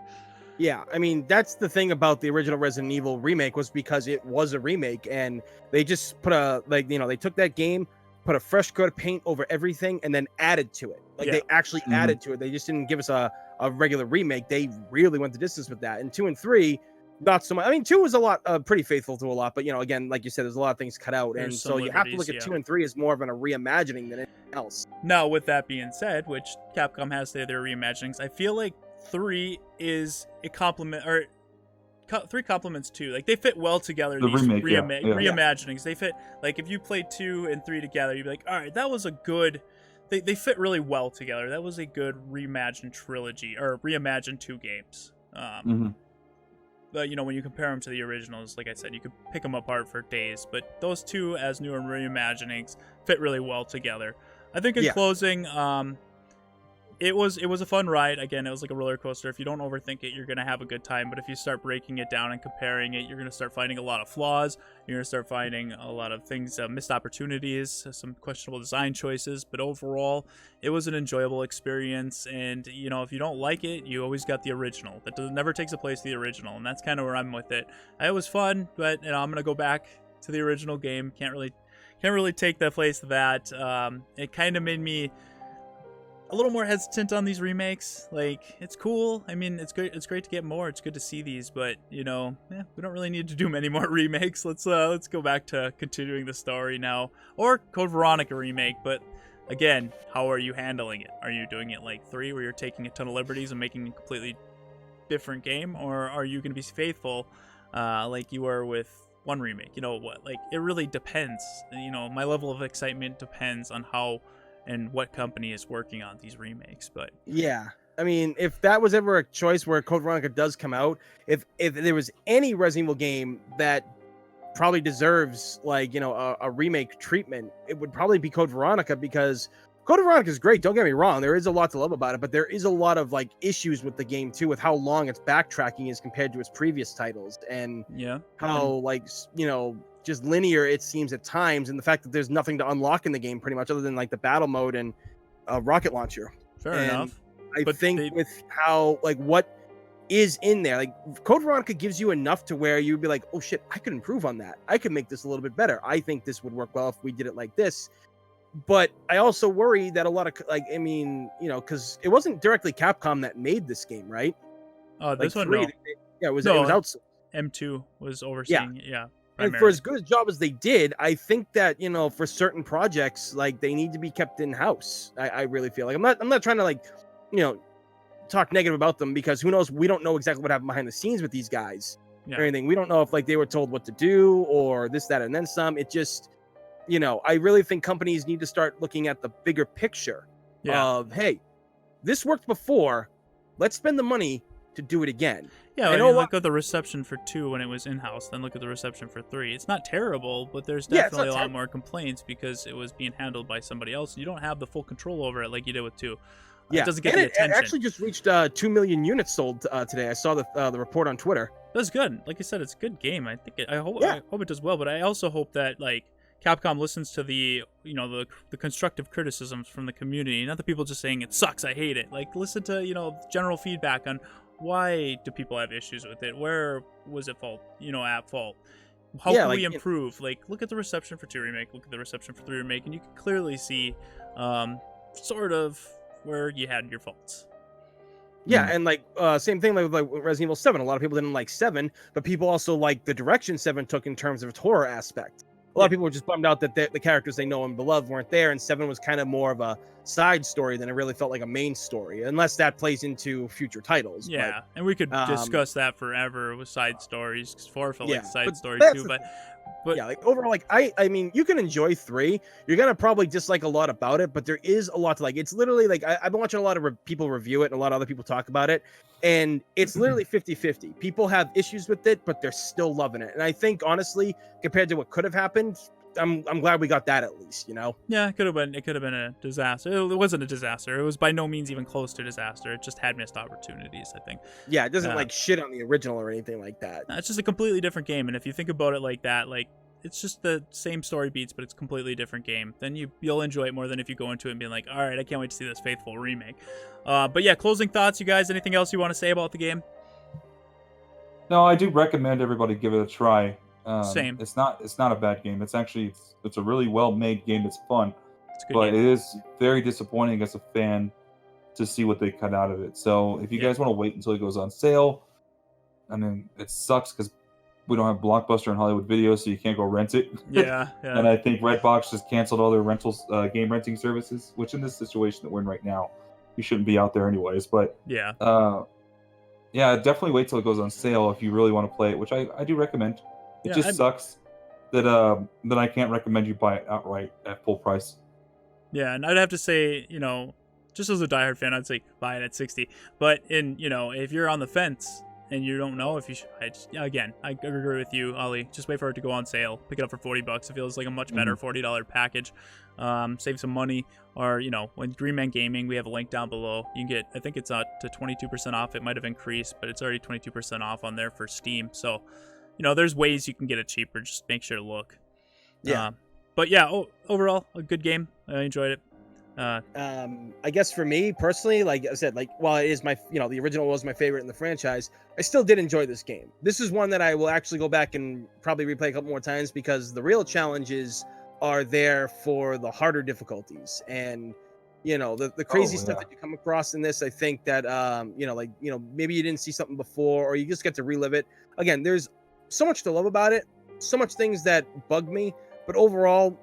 Yeah, I mean, that's the thing about the original Resident Evil remake, was because it was a remake and they just put they took that game, put a fresh coat of paint over everything and then added to it. They actually added to it. They just didn't give us a regular remake. They really went the distance with that. And 2 and 3, not so much. I mean, 2 was a lot, pretty faithful to a lot, but again, like you said, there's a lot of things cut out. And so you have to look at 2 and 3 as more of a reimagining than anything else. Now, with that being said, which Capcom has their reimaginings, I feel like 3 is a compliment, or 3 complements 2. Like, they fit well together. The these reimaginings. Yeah. They fit, like, if you play 2 and 3 together, you'd be like, all right, that was a good. They fit really well together. That was a good reimagined trilogy, or reimagined 2 games. But when you compare them to the originals, like I said, you could pick them apart for days. But those 2 as newer reimaginings fit really well together. I think in closing, it was a fun ride. Again, it was like a roller coaster. If you don't overthink it, you're going to have a good time. But if you start breaking it down and comparing it, you're going to start finding a lot of flaws. You're going to start finding a lot of things, missed opportunities, some questionable design choices. But overall, it was an enjoyable experience. And, if you don't like it, you always got the original. That never takes a place to the original. And that's kind of where I'm with it. It was fun, but I'm going to go back to the original game. Can't really take the place of that. It kind of made me a little more hesitant on these remakes. Like, it's cool. I mean, it's great to get more. It's good to see these, but we don't really need to do many more remakes. Let's go back to continuing the story now, or Code Veronica remake. But again, how are you handling it? Are you doing it like 3, where you're taking a ton of liberties and making a completely different game, or are you going to be faithful like you were with 1 remake? Like, it really depends. My level of excitement depends on how and what company is working on these remakes. But yeah, I mean, if that was ever a choice where Code Veronica does come out, if there was any Resident Evil game that probably deserves a remake treatment, it would probably be Code Veronica, because Code Veronica is great. Don't get me wrong. There is a lot to love about it, but there is a lot of issues with the game too, with how long its backtracking is compared to its previous titles, and how just linear it seems at times, and the fact that there's nothing to unlock in the game pretty much other than the battle mode and rocket launcher. Fair enough. I think with how what is in there, Code Veronica gives you enough to where you'd be like, oh shit, I could improve on that. I could make this a little bit better. I think this would work well if we did it like this. But I also worry that a lot of because it wasn't directly Capcom that made this game, right? This one, 3, no. It was outsourced. M2 was overseeing it. Yeah. And for as good a job as they did, I think that for certain projects, they need to be kept in house. I really feel like I'm not trying to talk negative about them, because who knows? We don't know exactly what happened behind the scenes with these guys or anything. We don't know if they were told what to do or this, that, and then some. It just I really think companies need to start looking at the bigger picture of, hey, this worked before. Let's spend the money to do it again. Yeah, I mean, look at the reception for 2 when it was in-house, then look at the reception for 3. It's not terrible, but there's definitely a lot more complaints because it was being handled by somebody else. You don't have the full control over it like you did with 2. It doesn't get the attention. It actually just reached 2 million units sold today. I saw the report on Twitter. That's good. Like I said, it's a good game. I hope it does well, but I also hope that Capcom listens to the the constructive criticisms from the community, not the people just saying it sucks, I hate it. Listen to general feedback on why do people have issues with it, where was it at fault, how can we improve. Look at the reception for 2 remake, look at the reception for 3 remake, and you can clearly see sort of where you had your faults. Yeah, and like same thing like Resident Evil 7. A lot of people didn't like 7, but people also like the direction 7 took in terms of its horror aspect. A lot of people were just bummed out that the characters they know and beloved weren't there, and 7 was kind of more of a side story than it really felt like a main story, unless that plays into future titles. Yeah, and we could discuss that forever with side stories, because 4 felt like a side story too, but yeah, like overall, like I mean, you can enjoy 3. You're gonna probably dislike a lot about it, but there is a lot to like. It's literally like I've been watching a lot of people review it and a lot of other people talk about it, and it's literally 50-50. People have issues with it, but they're still loving it. And I think honestly, compared to what could have happened, I'm glad we got that at least, you know. Yeah, it could have been a disaster. It wasn't a disaster. It was by no means even close to disaster. It just had missed opportunities, I think. Yeah, it doesn't like shit on the original or anything like that. It's just a completely different game, and if you think about it like that, like it's just the same story beats, but it's a completely different game. Then you'll enjoy it more than if you go into it and be like, all right, I can't wait to see this faithful remake. But yeah, closing thoughts, you guys. Anything else you want to say about the game? No, I do recommend everybody give it a try. Same. It's not a bad game. It's actually it's a really well made game. It's fun, It's a good but game. it is very disappointing as a fan to see what they cut out of it. So if you guys want to wait until it goes on sale, I mean, it sucks because we don't have Blockbuster and Hollywood Video, so you can't go rent it. Yeah. And I think Redbox just canceled all their rentals, game renting services. Which in this situation that we're in right now, you shouldn't be out there anyways. But yeah, definitely wait till it goes on sale if you really want to play it, which I do recommend. It just sucks that I can't recommend you buy it outright at full price. Yeah, and I'd have to say, just as a diehard fan, I'd say buy it at 60. But if you're on the fence and you don't know if you should, I agree with you, Ollie. Just wait for it to go on sale. Pick it up for $40. It feels like a much better $40 package. Save some money. Or when Green Man Gaming, we have a link down below. You can get, I think it's to 22% off. It might have increased, but it's already 22% off on there for Steam. So. There's ways you can get it cheaper. Just make sure to look. Yeah. But yeah, overall, a good game. I enjoyed it. I guess for me personally, like I said, like while it is my, the original was my favorite in the franchise, I still did enjoy this game. This is one that I will actually go back and probably replay a couple more times because the real challenges are there for the harder difficulties. And the crazy stuff that you come across in this, I think that maybe you didn't see something before or you just get to relive it. Again, there's so much to love about it, so much things that bug me, but overall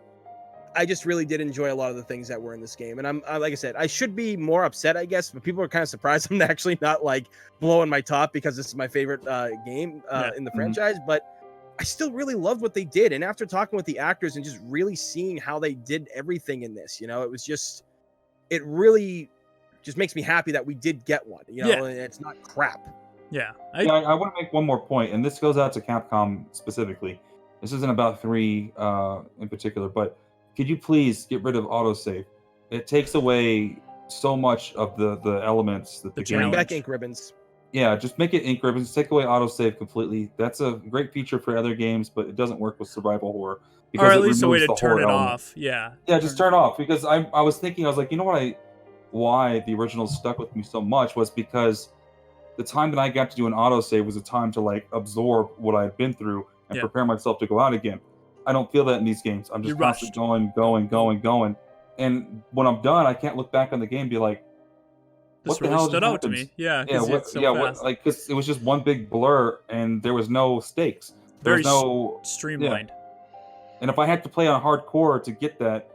I just really did enjoy a lot of the things that were in this game. And I'm like I said, I should be more upset, I guess, but people are kind of surprised I'm actually not like blowing my top because this is my favorite game in the franchise, but I still really loved what they did. And after talking with the actors and just really seeing how they did everything in this, it really just makes me happy that we did get one, and it's not crap. Yeah. I want to make one more point, and this goes out to Capcom specifically. This isn't about 3 in particular, but could you please get rid of autosave? It takes away so much of the elements that the game. Bring back ink ribbons. Yeah, just make it ink ribbons. Take away autosave completely. That's a great feature for other games, but it doesn't work with survival horror. Or at least a way to turn it off. Yeah. Yeah, just turn it off. Because I was thinking, I was like, why the original stuck with me so much was because the time that I got to do an autosave was a time to like absorb what I had been through and prepare myself to go out again. I don't feel that in these games. I'm just constantly going. And when I'm done, I can't look back on the game and be like, what this the hell stood out to me. Yeah. Because it was just one big blur and there was no stakes. There Very was no streamlined. Yeah. And if I had to play on hardcore to get that,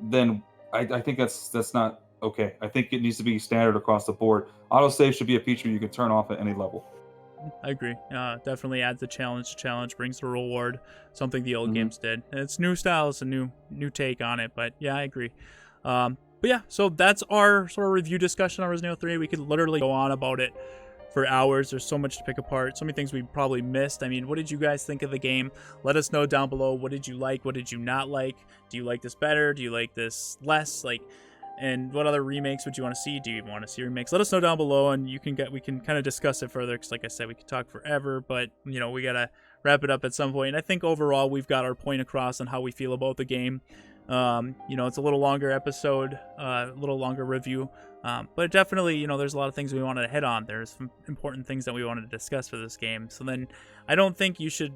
then I think that's not okay. I think it needs to be standard across the board. Autosave should be a feature you can turn off at any level. I agree. Definitely adds the challenge. Challenge brings the reward. Something the old games did. And it's new style. It's a new take on it. But yeah, I agree. But yeah, so that's our sort of review discussion on Resident Evil 3. We could literally go on about it for hours. There's so much to pick apart. So many things we probably missed. I mean, what did you guys think of the game? Let us know down below. What did you like? What did you not like? Do you like this better? Do you like this less? And what other remakes would you want to see? Do you want to see remakes? Let us know down below, and we can kind of discuss it further. Because, like I said, we could talk forever, but we gotta wrap it up at some point. And I think overall we've got our point across on how we feel about the game. It's a little longer episode, a little longer review, but definitely, there's a lot of things we wanted to hit on. There's some important things that we wanted to discuss for this game. So then, I don't think you should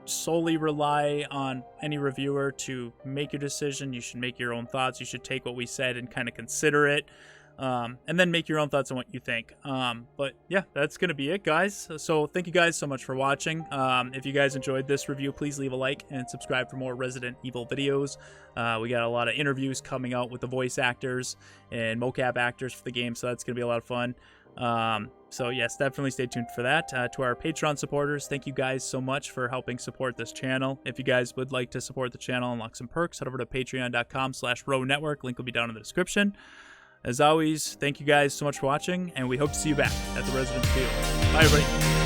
solely rely on any reviewer to make your decision. You should make your own thoughts. You should take what we said and kind of consider it, and then make your own thoughts on what you think. But yeah, that's going to be it, guys. So thank you guys so much for watching. If you guys enjoyed this review, please leave a like and subscribe for more Resident Evil videos. We got a lot of interviews coming out with the voice actors and mocap actors for the game, so that's going to be a lot of fun. So yes, definitely stay tuned for that. To our Patreon supporters, thank you guys so much for helping support this channel. If you guys would like to support the channel and unlock some perks, head over to patreon.com/ROE Network. Link will be down in the description. As always, thank you guys so much for watching, and we hope to see you back at the Resident Field. Bye, everybody.